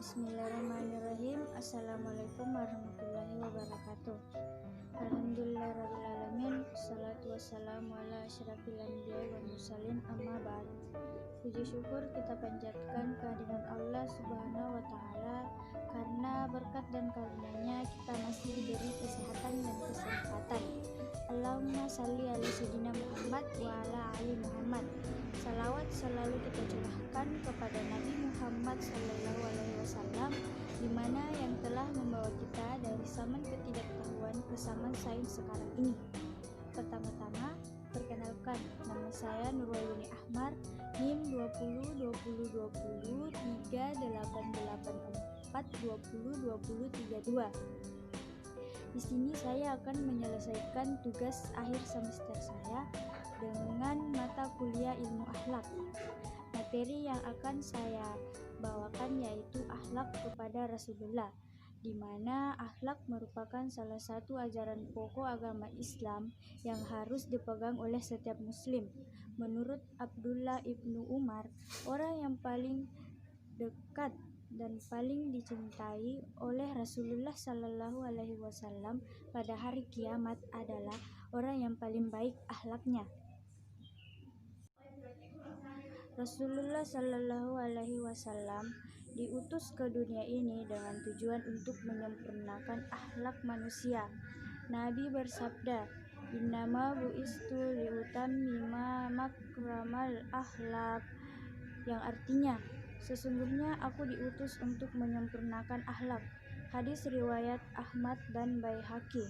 Bismillahirrahmanirrahim. Assalamualaikum warahmatullahi wabarakatuh. Alhamdulillahirrahmanirrahim. Assalatu wassalamu ala asyrafil anbiya'i wal mursalin, amma ba'd. Puji syukur kita panjatkan kehadiran Allah Subhanahu wa Ta'ala, karena berkat dan karunia-Nya kita masih diberi kesehatan dan kesempatan. Allahumma salli ala sayyidina Muhammad wa ala ali Muhammad. Salawat selalu kita curahkan kepada Nabi Muhammad sallallahu alaihi wasallam, di mana yang telah membawa kita dari zaman ketidaktahuan ke zaman sains sekarang ini. Pertama-tama, perkenalkan, nama saya Nurwayuni Ahmar, NIM 202020 3884202032. Di sini saya akan menyelesaikan tugas akhir semester saya dengan mata kuliah ilmu akhlak. Materi yang akan saya bawakan yaitu akhlak kepada Rasulullah, di mana akhlak merupakan salah satu ajaran pokok agama Islam yang harus dipegang oleh setiap muslim. Menurut Abdullah ibnu Umar, orang yang paling dekat dan paling dicintai oleh Rasulullah Sallallahu Alaihi Wasallam pada hari kiamat adalah orang yang paling baik akhlaknya. Rasulullah Sallallahu Alaihi Wasallam diutus ke dunia ini dengan tujuan untuk menyempurnakan akhlak manusia. Nabi bersabda, "Innama bu'istu liutammima makramal akhlak," yang artinya, sesungguhnya aku diutus untuk menyempurnakan akhlak. Hadis riwayat Ahmad dan Baihaqi.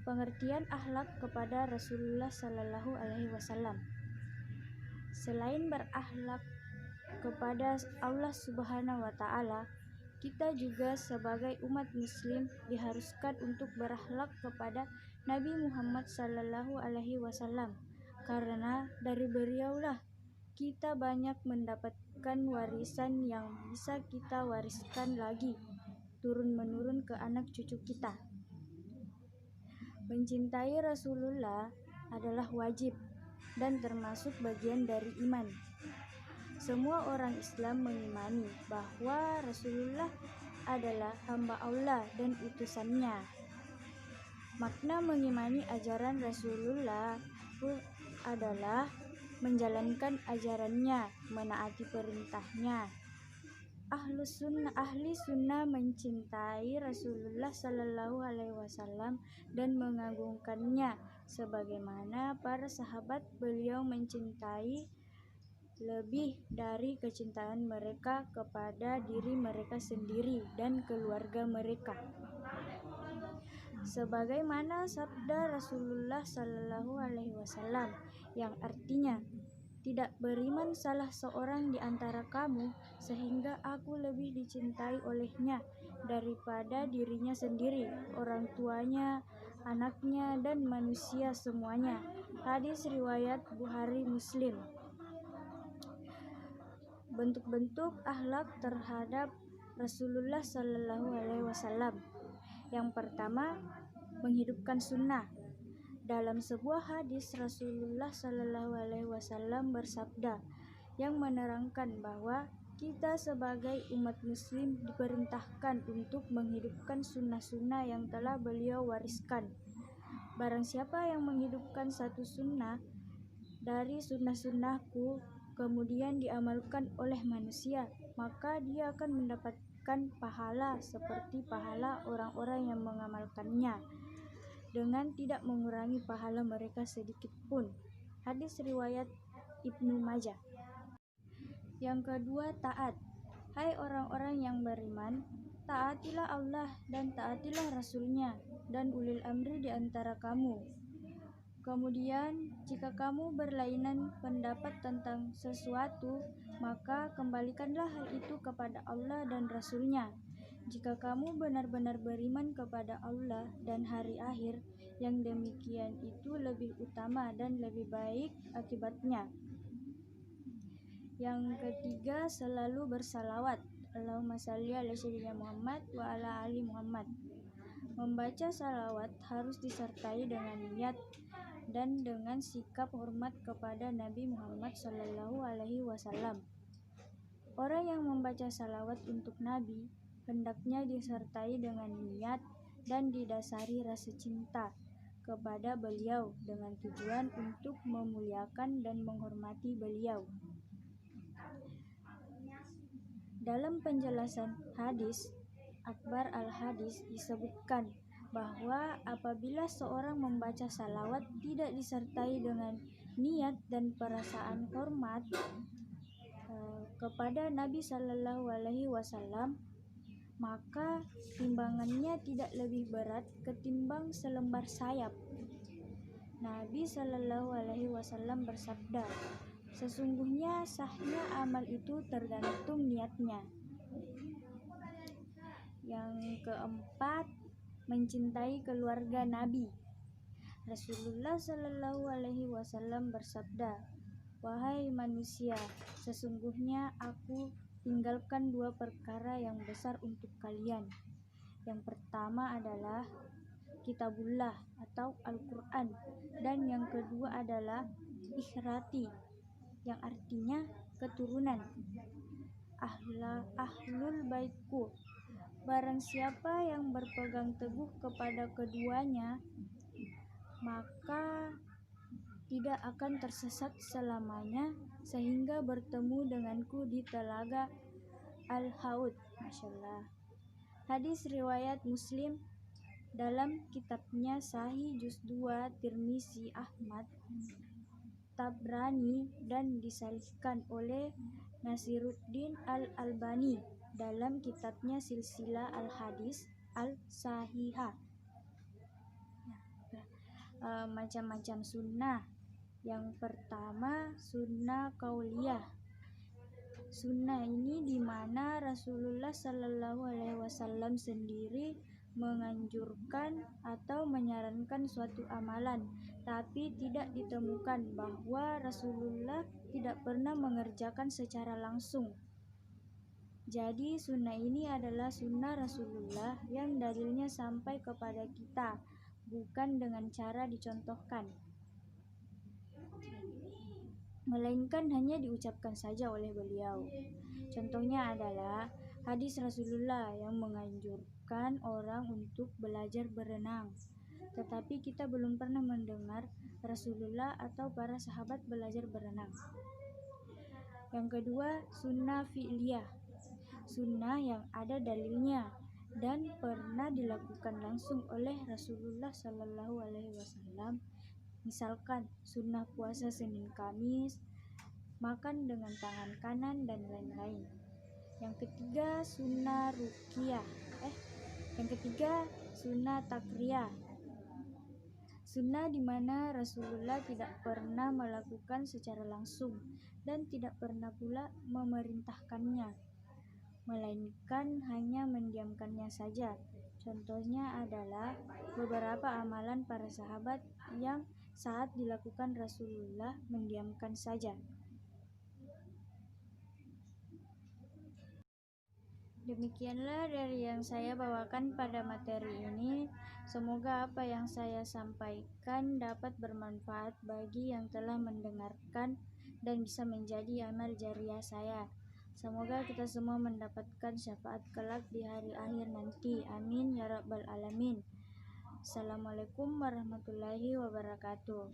Pengertian akhlak kepada Rasulullah Sallallahu Alaihi Wasallam. Selain berakhlak kepada Allah Subhanahu wa Ta'ala, kita juga sebagai umat muslim diharuskan untuk berakhlak kepada Nabi Muhammad Sallallahu Alaihi Wasallam, karena dari beliaulah kita banyak mendapatkan warisan yang bisa kita wariskan lagi turun-menurun ke anak cucu kita. Mencintai Rasulullah adalah wajib dan termasuk bagian dari iman. Semua orang Islam mengimani bahwa Rasulullah adalah hamba Allah dan utusannya. Makna mengimani ajaran Rasulullah adalah menjalankan ajarannya, menaati perintahnya. Ahli sunnah mencintai Rasulullah Sallallahu Alaihi Wasallam dan mengagungkannya, sebagaimana para sahabat beliau mencintai lebih dari kecintaan mereka kepada diri mereka sendiri dan keluarga mereka. Sebagaimana sabda Rasulullah Sallallahu Alaihi Wasallam yang artinya, "Tidak beriman salah seorang di antara kamu sehingga aku lebih dicintai olehnya daripada dirinya sendiri, orang tuanya, anaknya, dan manusia semuanya." Hadis riwayat Bukhari Muslim. Bentuk-bentuk akhlak terhadap Rasulullah Sallallahu Alaihi Wasallam. Yang pertama, menghidupkan sunnah. Dalam sebuah hadis, Rasulullah Sallallahu Alaihi Wasallam bersabda yang menerangkan bahwa kita sebagai umat muslim diperintahkan untuk menghidupkan sunnah-sunnah yang telah beliau wariskan. Barang siapa yang menghidupkan satu sunnah dari sunnah-sunnahku kemudian diamalkan oleh manusia, maka dia akan mendapatkan pahala seperti pahala orang-orang yang mengamalkannya, dengan tidak mengurangi pahala mereka sedikit pun. Hadis riwayat Ibnu Majah. Yang kedua, taat. Hai orang-orang yang beriman, taatilah Allah dan taatilah Rasul-Nya dan ulil amri di antara kamu. Kemudian, jika kamu berlainan pendapat tentang sesuatu, maka kembalikanlah hal itu kepada Allah dan Rasul-Nya. Jika kamu benar-benar beriman kepada Allah dan hari akhir, yang demikian itu lebih utama dan lebih baik akibatnya. Yang ketiga, selalu bersalawat. Allahumma salli ala sayyidina Muhammad wa ala ali Muhammad. Membaca salawat harus disertai dengan niat dan dengan sikap hormat kepada Nabi Muhammad Sallallahu Alaihi Wasallam. Orang yang membaca salawat untuk Nabi hendaknya disertai dengan niat dan didasari rasa cinta kepada beliau dengan tujuan untuk memuliakan dan menghormati beliau. Dalam penjelasan hadis Akbar al-Hadis disebutkan bahwa apabila seorang membaca salawat tidak disertai dengan niat dan perasaan hormat kepada Nabi Shallallahu Alaihi Wasallam, maka timbangannya tidak lebih berat ketimbang selembar sayap. Nabi Shallallahu Alaihi Wasallam bersabda, sesungguhnya sahnya amal itu tergantung niatnya. Yang keempat, mencintai keluarga Nabi. Rasulullah Shallallahu Alaihi Wasallam bersabda, wahai manusia, sesungguhnya aku tinggalkan dua perkara yang besar untuk kalian. Yang pertama adalah kitabullah atau Al-Quran, dan yang kedua adalah ikhrati, yang artinya keturunan. Ahlul baitku, barang siapa yang berpegang teguh kepada keduanya, maka tidak akan tersesat selamanya sehingga bertemu denganku di telaga Al-Haud. Masya Allah. Hadis riwayat Muslim dalam kitabnya Sahih Juz 2, Tirmizi, Ahmad, Tabrani, dan disalihkan oleh Nasiruddin Al-Albani dalam kitabnya Silsilah Al-Hadis Al-Sahihah. Macam-macam sunnah. Yang pertama, sunnah qauliyah. Sunnah ini di mana Rasulullah Shallallahu Alaihi Wasallam sendiri menganjurkan atau menyarankan suatu amalan, tapi tidak ditemukan bahwa Rasulullah tidak pernah mengerjakan secara langsung. Jadi sunnah ini adalah sunnah Rasulullah yang dalilnya sampai kepada kita, bukan dengan cara dicontohkan, melainkan hanya diucapkan saja oleh beliau. Contohnya adalah hadis Rasulullah yang menganjurkan orang untuk belajar berenang, tetapi kita belum pernah mendengar Rasulullah atau para sahabat belajar berenang. Yang kedua, sunnah fi'liyah, sunnah yang ada dalilnya dan pernah dilakukan langsung oleh Rasulullah Shallallahu Alaihi Wasallam. Misalkan sunnah puasa Senin Kamis, makan dengan tangan kanan, dan lain-lain. Yang ketiga, sunnah ruqyah. Yang ketiga, sunnah takriyah. Sunnah di mana Rasulullah tidak pernah melakukan secara langsung dan tidak pernah pula memerintahkannya, melainkan hanya mendiamkannya saja. Contohnya adalah beberapa amalan para sahabat yang saat dilakukan Rasulullah mendiamkan saja. Demikianlah dari yang saya bawakan pada materi ini. Semoga apa yang saya sampaikan dapat bermanfaat bagi yang telah mendengarkan dan bisa menjadi amal jariah saya. Semoga kita semua mendapatkan syafaat kelak di hari akhir nanti. Amin ya rabbal alamin. Assalamualaikum warahmatullahi wabarakatuh.